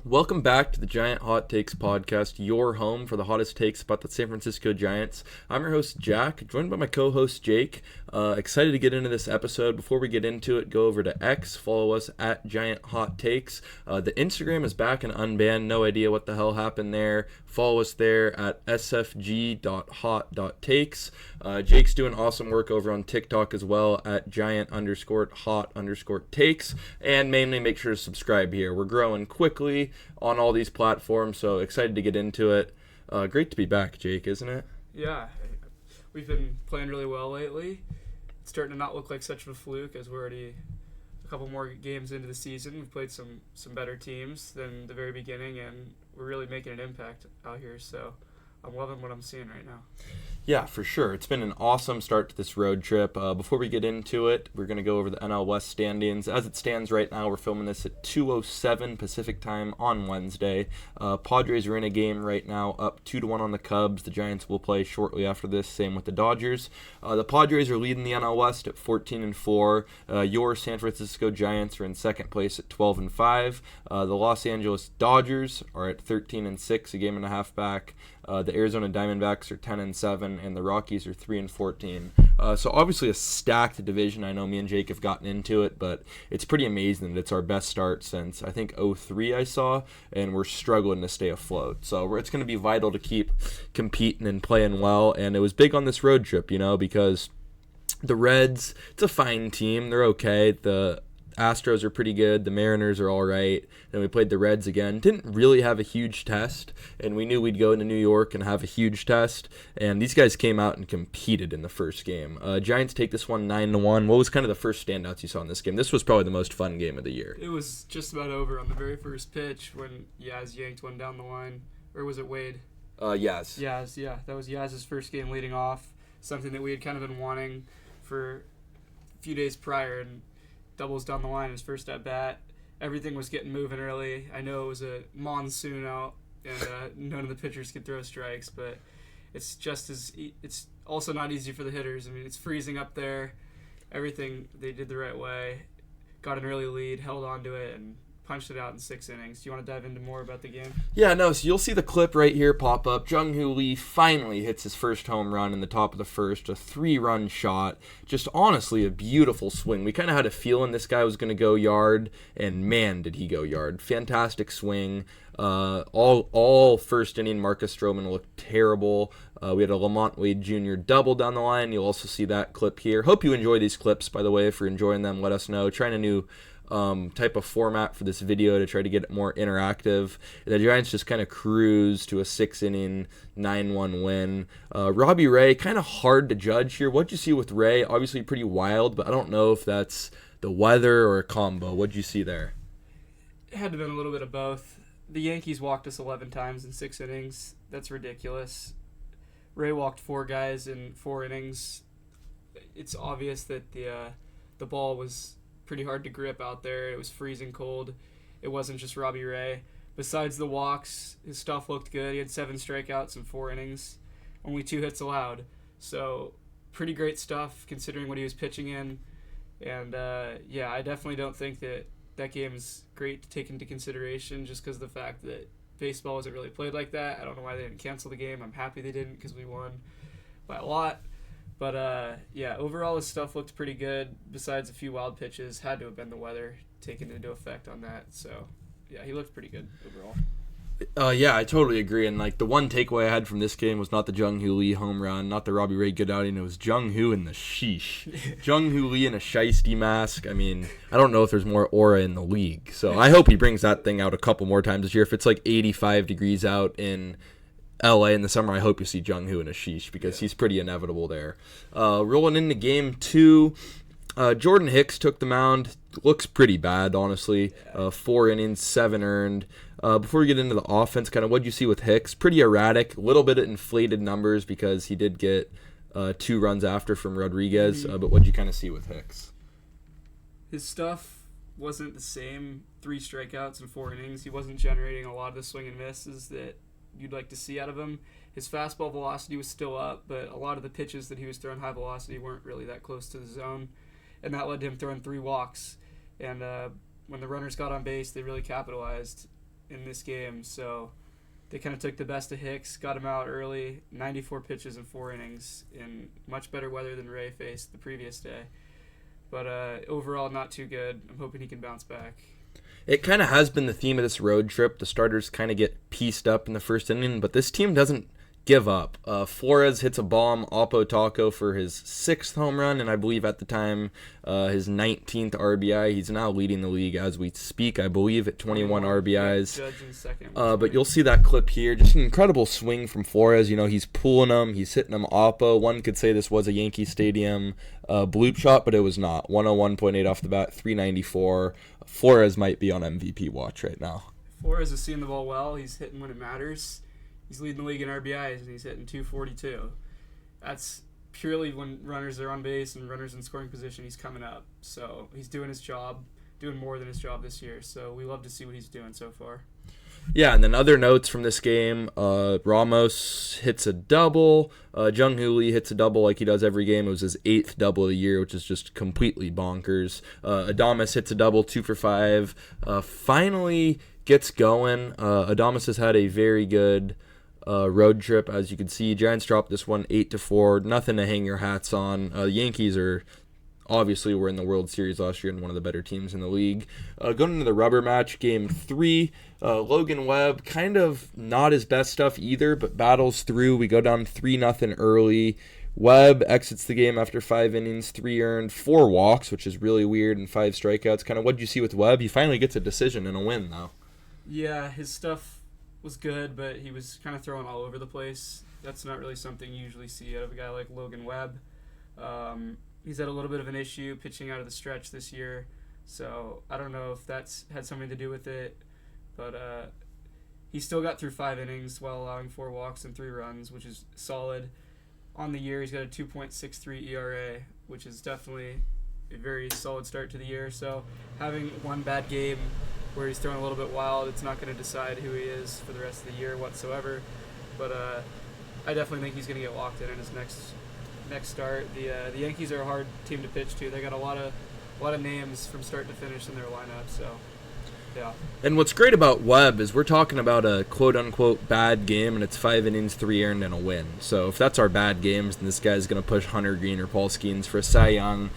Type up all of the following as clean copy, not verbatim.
Welcome back to the Giant Hot Takes podcast, your home for the hottest takes about the San Francisco Giants. I'm your host, Jack, joined by my co-host, Jake. Excited to get into this episode. Before we get into it, go over to X, follow us at Giant Hot Takes. The Instagram is back and unbanned. No idea what the hell happened there. Follow us there at sfg.hot.takes. Jake's doing awesome work over on TikTok as well at giant_hot_takes. And mainly make sure to subscribe here. We're growing quickly on all these platforms, so excited to get into it. Great to be back, Jake, isn't it? Yeah, we've been playing really well lately. It's starting to not look like such a fluke as we're already a couple more games into the season. We've played some better teams than the very beginning, and we're really making an impact out here, so I'm loving what I'm seeing right now. Yeah, for sure. It's been an awesome start to this road trip. Before we get into it, we're going to go over the NL West standings. As it stands right now, we're filming this at 2:07 Pacific time on Wednesday. Padres are in a game right now, up 2-1 on the Cubs. The Giants will play shortly after this, same with the Dodgers. The Padres are leading the NL West at 14-4. Your San Francisco Giants are in second place at 12-5. The Los Angeles Dodgers are at 13-6, a game and a half back. The Arizona Diamondbacks are 10-7, and the Rockies are 3-14. So obviously a stacked division. I know me and Jake have gotten into it, but it's pretty amazing that it's our best start since I think 2003 I saw, and we're struggling to stay afloat. So it's going to be vital to keep competing and playing well. And it was big on this road trip, because the Reds, it's a fine team. They're okay. The Astros are pretty good. The Mariners are all right. Then we played the Reds again. Didn't really have a huge test, and we knew we'd go into New York and have a huge test. And these guys came out and competed in the first game. Giants take this one 9-1. What was kind of the first standouts you saw in this game? This was probably the most fun game of the year. It was just about over on the very first pitch when Yaz yanked one down the line. Or was it Wade? Yaz. Yaz, yeah. That was Yaz's first game leading off. Something that we had kind of been wanting for a few days prior, and doubles down the line his first at bat. Everything was getting moving early. I know it was a monsoon out, and none of the pitchers could throw strikes, but it's also not easy for the hitters. I mean, it's freezing up there. Everything they did the right way. Got an early lead, held on to it, and punched it out in 6 innings. Do you want to dive into more about the game? Yeah, no, so you'll see the clip right here pop up. Jung-Hoo Lee finally hits his first home run in the top of the first, a 3-run shot. Just honestly a beautiful swing. We kind of had a feeling this guy was going to go yard, and man, did he go yard. Fantastic swing. All first inning, Marcus Stroman looked terrible. We had a Lamont Wade Jr. double down the line. You'll also see that clip here. Hope you enjoy these clips, by the way. If you're enjoying them, let us know. Trying a new type of format for this video to try to get it more interactive. The Giants just kind of cruise to a 6-inning, 9-1 win. Robbie Ray, kind of hard to judge here. What'd you see with Ray? Obviously pretty wild, but I don't know if that's the weather or a combo. What'd you see there? It had to have been a little bit of both. The Yankees walked us 11 times in 6 innings. That's ridiculous. Ray walked 4 guys in 4 innings. It's obvious that the ball was pretty hard to grip out there. It was freezing cold. It wasn't just Robbie Ray. Besides the walks, his stuff looked good. He had 7 strikeouts in 4 innings, only 2 hits allowed. So pretty great stuff considering what he was pitching in. And I definitely don't think that game is great to take into consideration just because of the fact that baseball wasn't really played like that. I don't know why they didn't cancel the game. I'm happy they didn't because we won by a lot. But, overall his stuff looked pretty good. Besides a few wild pitches, had to have been the weather taken into effect on that. So, yeah, he looked pretty good overall. I totally agree. And, the one takeaway I had from this game was not the Jung-Hoo Lee home run, not the Robbie Ray good outing. It was Jung-Hoo in the sheesh. Jung-Hoo Lee in a shiesty mask. I mean, I don't know if there's more aura in the league. So I hope he brings that thing out a couple more times this year. If it's 85 degrees out in LA in the summer, I hope you see Jung-Hoo in a sheesh because he's pretty inevitable there. Rolling into game 2, Jordan Hicks took the mound. Looks pretty bad, honestly. 4 innings, 7 earned. Before we get into the offense, kind of what you see with Hicks? Pretty erratic, a little bit of inflated numbers because he did get 2 runs after from Rodriguez. But what did you kind of see with Hicks? His stuff wasn't the same. 3 strikeouts in 4 innings. He wasn't generating a lot of the swing and misses that you'd like to see out of him. His fastball velocity was still up, but a lot of the pitches that he was throwing high velocity weren't really that close to the zone, and that led to him throwing 3 walks. And when the runners got on base, they really capitalized. in this game, so they kind of took the best of Hicks, got him out early, 94 pitches in 4 innings, in much better weather than Ray faced the previous day. But overall, not too good. I'm hoping he can bounce back. It kind of has been the theme of this road trip. The starters kind of get pieced up in the first inning, but this team doesn't give up. Flores hits a bomb, Oppo Taco for his 6th home run, and I believe at the time his 19th RBI. He's now leading the league as we speak, I believe, at 21 RBIs. Judge in second. But you'll see that clip here. Just an incredible swing from Flores. You know, he's pulling them, he's hitting them Oppo. One could say this was a Yankee Stadium bloop shot, but it was not. 101.8 off the bat, 394. Flores might be on MVP watch right now. Flores is seeing the ball well. He's hitting when it matters. He's leading the league in RBIs, and he's hitting 242. That's purely when runners are on base and runners in scoring position, he's coming up. So he's doing his job, doing more than his job this year. So we love to see what he's doing so far. Yeah, and then other notes from this game, Ramos hits a double. Jung Hoo Lee hits a double like he does every game. It was his 8th double of the year, which is just completely bonkers. Adames hits a double, 2 for 5. Finally gets going. Adames has had a very good road trip, as you can see. Giants dropped this one 8-4. Nothing to hang your hats on. The Yankees were in the World Series last year and one of the better teams in the league. Going into the rubber match, Game 3, Logan Webb, kind of not his best stuff either, but battles through. We go down 3-0 early. Webb exits the game after 5 innings, 3 earned, 4 walks, which is really weird, and 5 strikeouts. Kind of what did you see with Webb? He finally gets a decision and a win, though. Yeah, his stuff was good, but he was kind of throwing all over the place. That's not really something you usually see out of a guy like Logan Webb. He's had a little bit of an issue pitching out of the stretch this year, so I don't know if that's had something to do with it, but he still got through 5 innings while allowing 4 walks and 3 runs, which is solid. On the year, he's got a 2.63 ERA, which is definitely a very solid start to the year. So having one bad game where he's throwing a little bit wild, it's not going to decide who he is for the rest of the year whatsoever. But I definitely think he's going to get locked in his next start. The Yankees are a hard team to pitch to. They got a lot of names from start to finish in their lineup. So yeah. And what's great about Webb is we're talking about a quote-unquote bad game, and it's 5 innings, 3 earned, and a win. So if that's our bad games, then this guy's going to push Hunter Green or Paul Skeens for a Cy Young.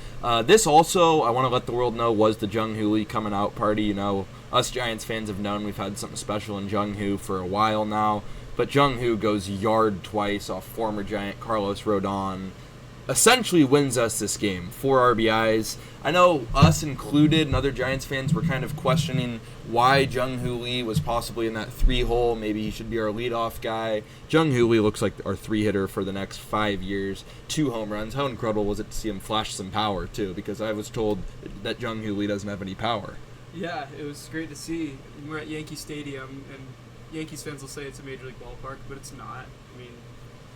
This also, I want to let the world know, was the Jung Hoo Lee coming out party. You know, us Giants fans have known we've had something special in Jung Hoo for a while now. But Jung Hoo goes yard twice off former Giant Carlos Rodon. Essentially wins us this game, 4 RBIs. I know us included and other Giants fans were kind of questioning why Jung Hoo Lee was possibly in that 3 hole. Maybe he should be our leadoff guy. Jung Hoo Lee looks like our 3-hitter for the next 5 years. 2 home runs. How incredible was it to see him flash some power, too? Because I was told that Jung Hoo Lee doesn't have any power. Yeah, it was great to see. We're at Yankee Stadium, and Yankees fans will say it's a Major League ballpark, but it's not. I mean,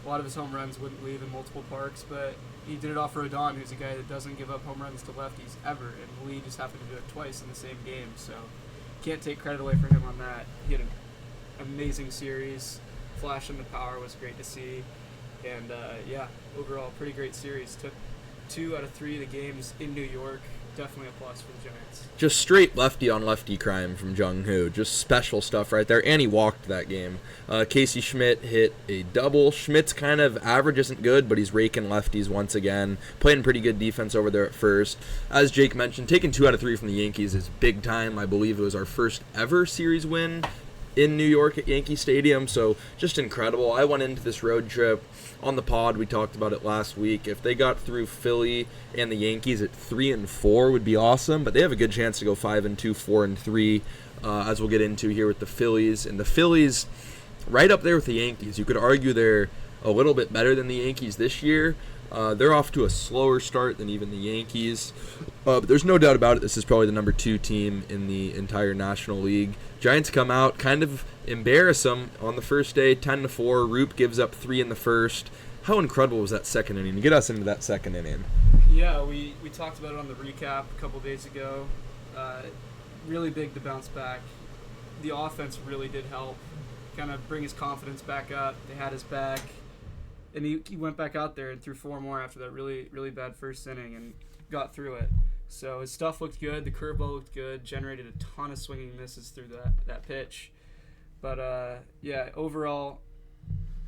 a lot of his home runs wouldn't leave in multiple parks, but he did it off Rodon, who's a guy that doesn't give up home runs to lefties ever, and Lee just happened to do it twice in the same game, so can't take credit away from him on that. He had an amazing series. Flash in the power was great to see, and yeah, overall, pretty great series. Took 2 out of 3 of the games in New York. Definitely a plus for the Giants. Just straight lefty-on-lefty crime from Jung Hoo. Just special stuff right there. And he walked that game. Casey Schmidt hit a double. Schmidt's kind of average isn't good, but he's raking lefties once again. Playing pretty good defense over there at first. As Jake mentioned, taking 2 out of 3 from the Yankees is big time. I believe it was our first ever series win in New York at Yankee Stadium, so just incredible. I went into this road trip on the pod. We talked about it last week. If they got through Philly and the Yankees at 3-4 would be awesome, but they have a good chance to go 5-2, 4-3, as we'll get into here with the Phillies. And the Phillies, right up there with the Yankees. You could argue they're a little bit better than the Yankees this year. They're off to a slower start than even the Yankees. But there's no doubt about it, this is probably the number 2 team in the entire National League. Giants come out, kind of embarrass them on the first day, 10-4. Roop gives up 3 in the first. How incredible was that second inning? Get us into that second inning. Yeah, we talked about it on the recap a couple days ago. Really big to bounce back. The offense really did help kind of bring his confidence back up. They had his back. And he went back out there and threw 4 more after that really, really bad first inning and got through it. So his stuff looked good. The curveball looked good. Generated a ton of swinging misses through that pitch. But yeah, overall,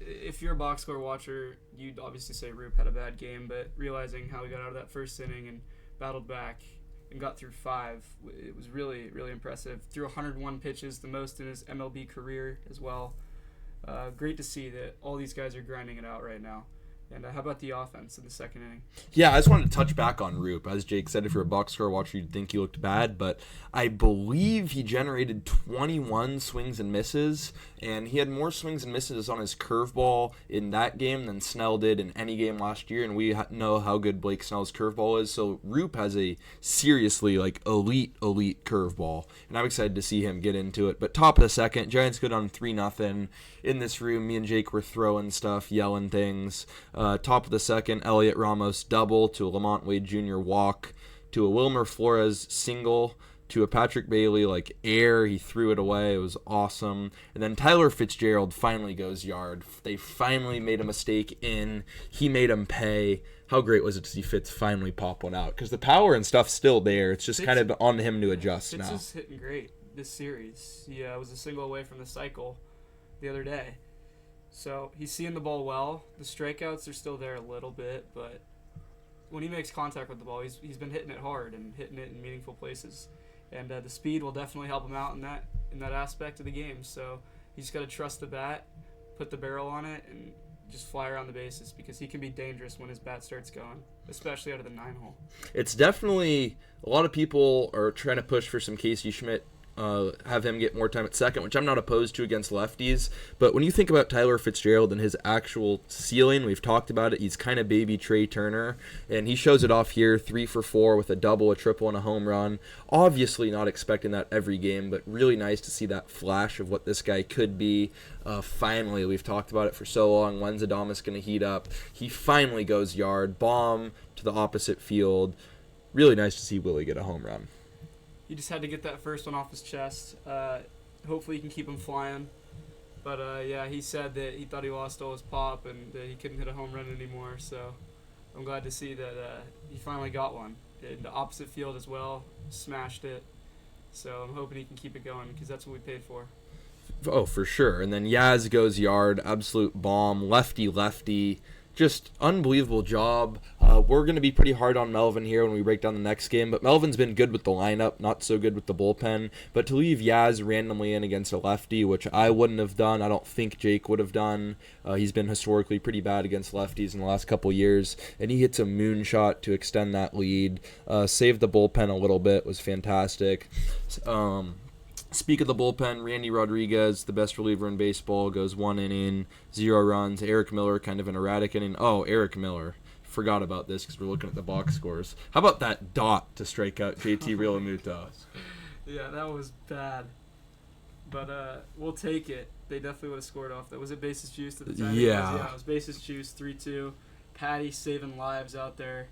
if you're a box score watcher, you'd obviously say Roop had a bad game, but realizing how he got out of that first inning and battled back and got through 5, it was really, really impressive. Threw 101 pitches, the most in his MLB career as well. Great to see that all these guys are grinding it out right now. And how about the offense in the second inning? Yeah, I just wanted to touch back on Roop. As Jake said, if you're a box score watcher, you'd think he looked bad, but I believe he generated 21 swings and misses, and he had more swings and misses on his curveball in that game than Snell did in any game last year, and we know how good Blake Snell's curveball is, so Roop has a seriously, elite curveball, and I'm excited to see him get into it. But top of the second, Giants go down 3-0. In this room, me and Jake were throwing stuff, yelling things. Top of the second, Elliot Ramos double to a Lamont Wade Jr. walk to a Wilmer Flores single to a Patrick Bailey air. He threw it away. It was awesome. And then Tyler Fitzgerald finally goes yard. They finally made a mistake in. He made him pay. How great was it to see Fitz finally pop one out? Because the power and stuff's still there. It's just kind of on him to adjust now. Fitz is hitting great this series. He was a single away from the cycle the other day. So he's seeing the ball well. The strikeouts are still there a little bit, but when he makes contact with the ball, he's been hitting it hard and hitting it in meaningful places. And the speed will definitely help him out in that aspect of the game. So he's got to trust the bat, put the barrel on it, and just fly around the bases because he can be dangerous when his bat starts going, especially out of the 9-hole. It's definitely a lot of people are trying to push for some Casey Schmidt. Have him get more time at second, which I'm not opposed to against lefties. But when you think about Tyler Fitzgerald and his actual ceiling, we've talked about it. He's kind of baby Trey Turner, and he shows it off here, 3 for 4 with a double, a triple, and a home run. Obviously not expecting that every game, but really nice to see that flash of what this guy could be. Finally, we've talked about it for so long. When's Adames going to heat up? He finally goes yard, bomb to the opposite field. Really nice to see Willie get a home run. He just had to get that first one off his chest. Hopefully he can keep him flying. But, yeah, he said that he thought he lost all his pop and that he couldn't hit a home run anymore. So I'm glad to see that he finally got one. In the opposite field as well, smashed it. So I'm hoping he can keep it going because that's what we paid for. Oh, for sure. And then Yaz goes yard, absolute bomb, lefty. Just unbelievable job. We're going to be pretty hard on Melvin here when we break down the next game, but Melvin's been good with the lineup, not so good with the bullpen. But to leave Yaz randomly in against a lefty, which I wouldn't have done, I don't think Jake would have done. He's been historically pretty bad against lefties in the last couple years, and he hits a moonshot to extend that lead. Saved the bullpen a little bit, was fantastic. Speak of the bullpen, Randy Rodriguez, the best reliever in baseball, goes 1 inning, 0 runs. Eric Miller, kind of an erratic inning. Oh, Eric Miller. Forgot about this because we're looking at the box scores. How about that dot to strike out JT Realmuto? Yeah, that was bad. But we'll take it. They definitely would have scored off that. Was it bases juiced at the time? Yeah. It was bases juiced, 3-2. Patty saving lives out there.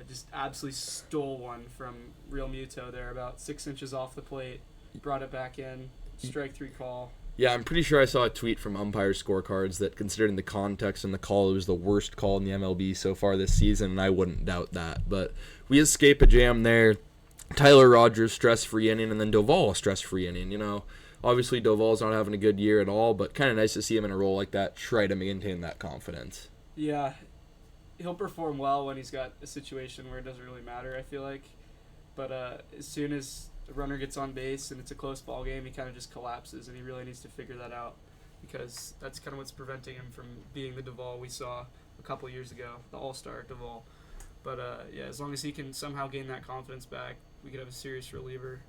Just absolutely stole one from Realmuto there, about 6 inches off the plate. Brought it back in, strike 3 call. Yeah, I'm pretty sure I saw a tweet from umpire scorecards that considering the context and the call, it was the worst call in the MLB so far this season, and I wouldn't doubt that. But we escape a jam there. Tyler Rogers, stress-free inning, and then Doval, a stress-free inning. You know, obviously Doval's not having a good year at all, but kind of nice to see him in a role like that, try to maintain that confidence. Yeah, he'll perform well when he's got a situation where it doesn't really matter, I feel like. But as soon as the runner gets on base and it's a close ball game, he kind of just collapses, and he really needs to figure that out because that's kind of what's preventing him from being the Doval we saw a couple years ago, the all-star Doval. But, yeah, as long as he can somehow gain that confidence back, we could have a serious reliever.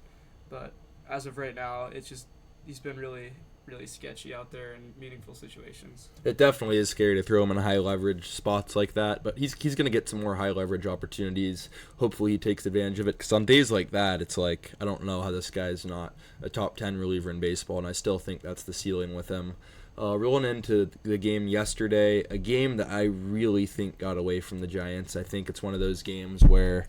But as of right now, it's just he's been really, really sketchy out there in meaningful situations. It definitely is scary to throw him in high leverage spots like that, but he's going to get some more high leverage opportunities. Hopefully he takes advantage of it, because on days like that, it's like, I don't know how this guy's not a top 10 reliever in baseball, and I still think that's the ceiling with him. Rolling into the game yesterday, a game that I really think got away from the Giants. I think it's one of those games where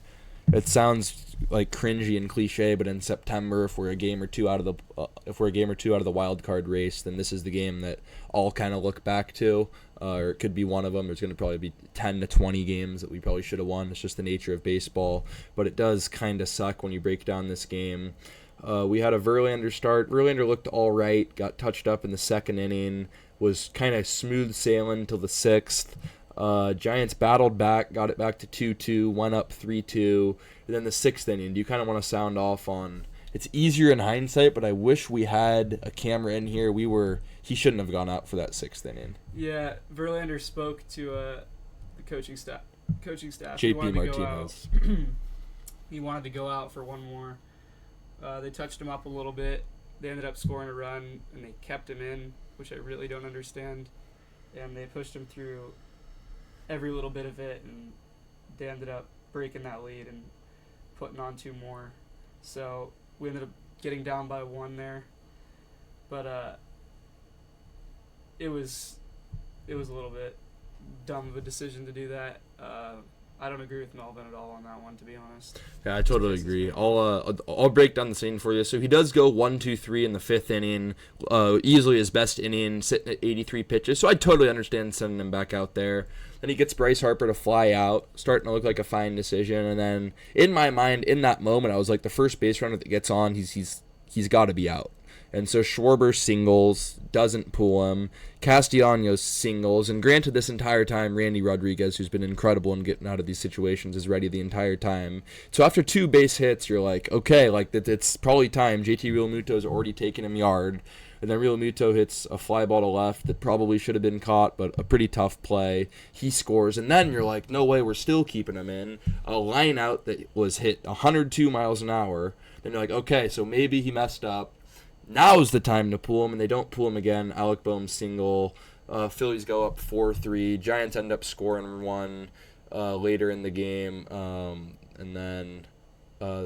it sounds like cringy and cliche, but in September, if we're a game or two out of the wild card race, then this is the game that all kind of look back to, or it could be one of them. There's going to probably be 10 to 20 games that we probably should have won. It's just the nature of baseball, but it does kind of suck when you break down this game. We had a Verlander start. Verlander looked all right, got touched up in the second inning, was kind of smooth sailing till the sixth. Giants battled back, got it back to 2-2, went up 3-2. And then the sixth inning, do you kind of want to sound off on... It's easier in hindsight, but I wish we had a camera in here. He shouldn't have gone out for that sixth inning. Yeah, Verlander spoke to the coaching staff. JP Martinez. He wanted to go out for one more. They touched him up a little bit. They ended up scoring a run, and they kept him in, which I really don't understand. And they pushed him through every little bit of it, and they ended up breaking that lead and putting on two more. So we ended up getting down by one there. But it was a little bit dumb of a decision to do that. I don't agree with Melvin at all on that one, to be honest. Yeah, I totally agree. I'll break down the scene for you. So he does go 1-2-3 in the fifth inning, easily his best inning, sitting at 83 pitches. So I totally understand sending him back out there. Then he gets Bryce Harper to fly out, starting to look like a fine decision. And then in my mind, in that moment, I was like, the first base runner that gets on, he's got to be out. And so Schwarber singles, doesn't pull him. Castellanos singles. And granted, this entire time, Randy Rodriguez, who's been incredible in getting out of these situations, is ready the entire time. So after two base hits, you're like, okay, like it's probably time. JT Realmuto's already taken him yard. And then Realmuto hits a fly ball to left that probably should have been caught, but a pretty tough play. He scores. And then you're like, no way, we're still keeping him in. A line out that was hit 102 miles an hour. Then you're like, okay, so maybe he messed up. Now's the time to pull him, and they don't pull him again. Alec Bohm single. Phillies go up 4-3. Giants end up scoring one later in the game. And then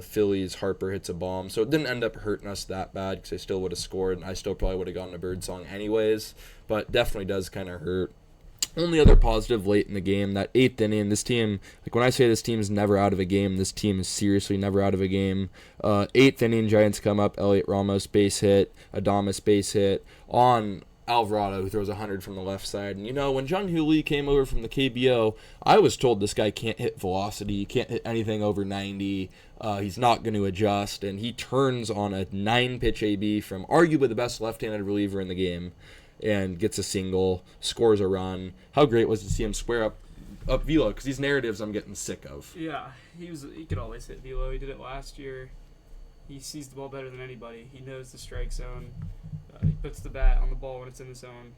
Phillies, Harper hits a bomb. So it didn't end up hurting us that bad because I still would have scored, and I still probably would have gotten a Birdsong anyways. But definitely does kind of hurt. Only other positive late in the game, that eighth inning, this team, like when I say this team is never out of a game, this team is seriously never out of a game. Eighth inning, Giants come up, Elliot Ramos base hit, Adames base hit on Alvarado, who throws 100 from the left side. And, when Jung-Hoo Lee came over from the KBO, I was told this guy can't hit velocity, he can't hit anything over 90, he's not going to adjust, and he turns on a 9-pitch AB from arguably the best left-handed reliever in the game, and gets a single, scores a run. How great was it to see him square up Velo? Because these narratives I'm getting sick of. Yeah, he could always hit Velo. He did it last year. He sees the ball better than anybody. He knows the strike zone. He puts the bat on the ball when it's in the zone.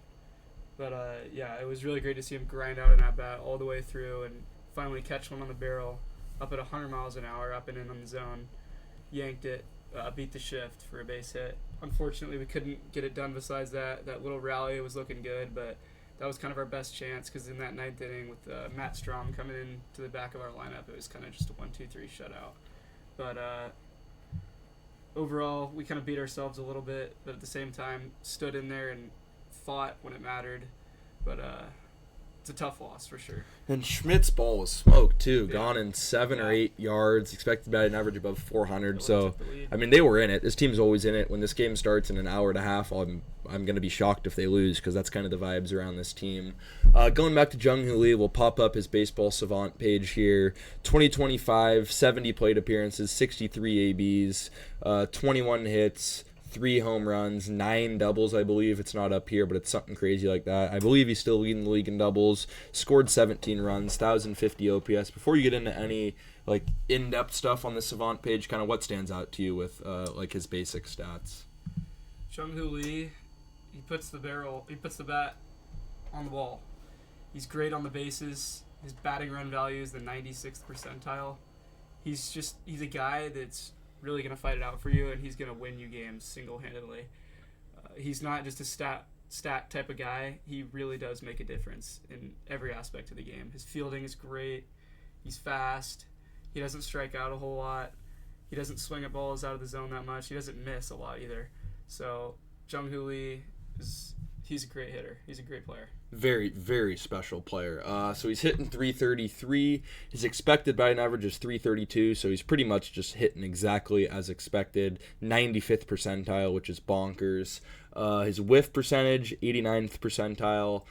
But, it was really great to see him grind out an at-bat all the way through and finally catch one on the barrel up at 100 miles an hour, up and in on the zone. Yanked it, beat the shift for a base hit. Unfortunately, we couldn't get it done besides that. That little rally was looking good, but that was kind of our best chance because in that ninth inning with Matt Strom coming in to the back of our lineup, it was kind of just a 1-2-3 shutout. But overall, we kind of beat ourselves a little bit, but at the same time, stood in there and fought when it mattered. But it's a tough loss for sure. And Schmidt's ball was smoked too, Yeah. gone in 7 or 8 yards, expected batting average above 400. Really So, took the lead. I mean, they were in it. This team's always in it. When this game starts in an hour and a half, I'm going to be shocked if they lose because that's kind of the vibes around this team. Going back to Jung-Hoo Lee, we'll pop up his Baseball Savant page here. 2025, 70 plate appearances, 63 ABs, 21 hits, 3 home runs, 9 doubles, I believe. It's not up here, but it's something crazy like that. I believe he's still leading the league in doubles. Scored 17 runs, 1,050 OPS. Before you get into any in-depth stuff on the Savant page, kind of what stands out to you with his basic stats? Jung-Hoo Lee, he puts the bat on the ball. He's great on the bases. His batting run value is the 96th percentile. He's a guy that's really going to fight it out for you, and he's going to win you games single-handedly. He's not just a stat type of guy. He really does make a difference in every aspect of the game. His fielding is great. He's fast. He doesn't strike out a whole lot. He doesn't swing at balls out of the zone that much. He doesn't miss a lot either. So Jung-Hoo Lee he's a great hitter. He's a great player. Very, very special player. So he's hitting 333. His expected batting average is 332, so he's pretty much just hitting exactly as expected. 95th percentile, which is bonkers. His whiff percentage, 89th percentile.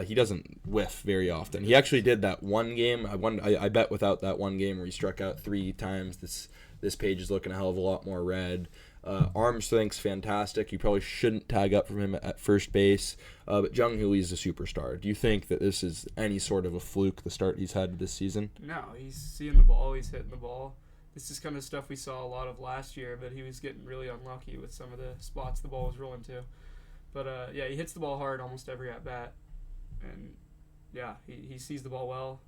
He doesn't whiff very often. He actually did that one game. I bet without that one game where he struck out 3 times, this page is looking a hell of a lot more red. Arm strength's fantastic. You probably shouldn't tag up from him at first base. But Jung Hoo Lee is a superstar. Do you think that this is any sort of a fluke, the start he's had this season? No, he's seeing the ball. He's hitting the ball. This is kind of stuff we saw a lot of last year, but he was getting really unlucky with some of the spots the ball was rolling to. But, yeah, he hits the ball hard almost every at-bat. And, yeah, he sees the ball well,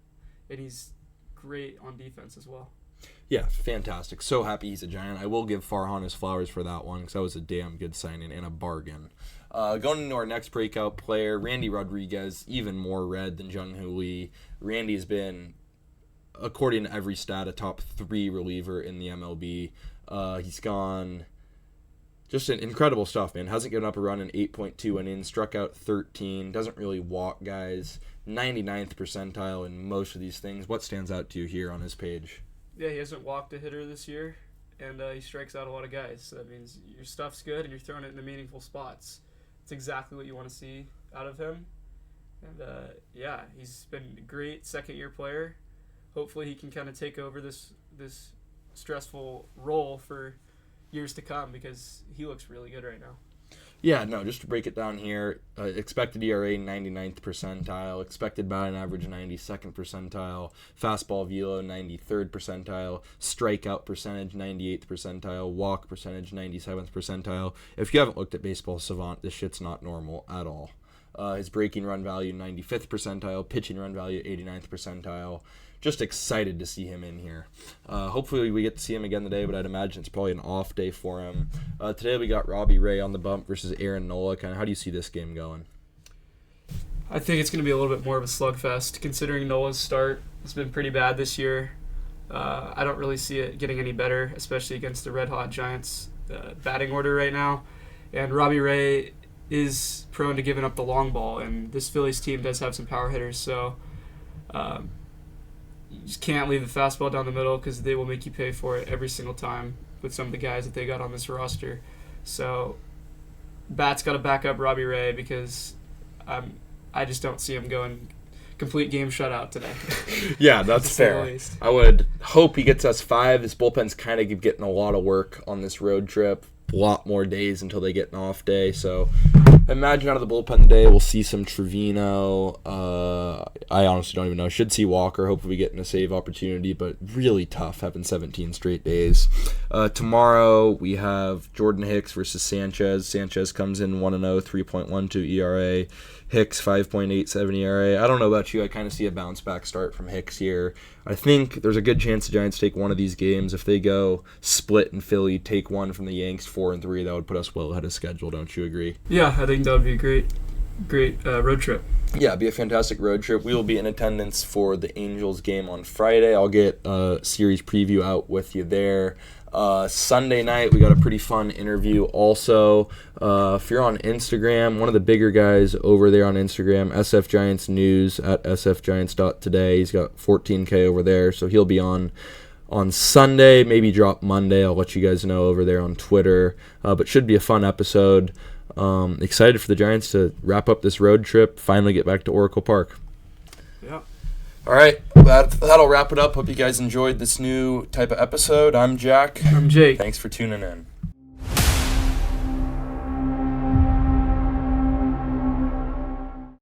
and he's great on defense as well. Yeah, fantastic. So happy he's a Giant. I will give Farhan his flowers for that one because that was a damn good signing and a bargain. Going into our next breakout player, Randy Rodriguez, even more red than Jung Hoo Lee. Randy's been, according to every stat, a top 3 reliever in the MLB. He's gone just an incredible stuff, man. Hasn't given up a run in 8.2 innings, struck out 13, doesn't really walk guys, 99th percentile in most of these things. What stands out to you here on his page? Yeah, he hasn't walked a hitter this year, and he strikes out a lot of guys. So that means your stuff's good, and you're throwing it into meaningful spots. It's exactly what you want to see out of him. And, yeah, he's been a great second-year player. Hopefully he can kind of take over this stressful role for years to come because he looks really good right now. Yeah, no, just to break it down here, expected ERA 99th percentile, expected batting average 92nd percentile, fastball velo 93rd percentile, strikeout percentage 98th percentile, walk percentage 97th percentile. If you haven't looked at Baseball Savant, this shit's not normal at all. His breaking run value 95th percentile, pitching run value 89th percentile. Just excited to see him in here. Hopefully we get to see him again today, but I'd imagine it's probably an off day for him. Today we got Robbie Ray on the bump versus Aaron Nola. Kind of, how do you see this game going? I think it's going to be a little bit more of a slugfest, considering Nola's start has been pretty bad this year. I don't really see it getting any better, especially against the red-hot Giants batting order right now. And Robbie Ray is prone to giving up the long ball, and this Phillies team does have some power hitters, so you just can't leave the fastball down the middle because they will make you pay for it every single time with some of the guys that they got on this roster. So Bat's got to back up Robbie Ray because I just don't see him going complete game shutout today. Yeah, that's fair. I would hope he gets us 5. This bullpen's kind of getting a lot of work on this road trip. A lot more days until they get an off day. So imagine out of the bullpen today, we'll see some Trevino. I honestly don't even know. Should see Walker. Hopefully we get in a save opportunity, but really tough having 17 straight days. Tomorrow we have Jordan Hicks versus Sanchez. Sanchez comes in 1-0, 3.12 ERA. Hicks 5.87 ERA. I don't know about you. I kind of see a bounce back start from Hicks here. I think there's a good chance the Giants take one of these games. If they go split in Philly, take one from the Yanks 4-3, that would put us well ahead of schedule. Don't you agree? Yeah, I think that would be a great road trip. Yeah, it'd be a fantastic road trip. We will be in attendance for the Angels game on Friday. I'll get a series preview out with you there. Sunday night, we got a pretty fun interview also. If you're on Instagram, one of the bigger guys over there on Instagram, SF Giants News at sfgiants.today. He's got 14K over there, so he'll be on Sunday, maybe drop Monday. I'll let you guys know over there on Twitter. But should be a fun episode. Excited for the Giants to wrap up this road trip, finally get back to Oracle Park. Yeah. All right, that'll wrap it up. Hope you guys enjoyed this new type of episode. I'm Jack. I'm Jake. Thanks for tuning in.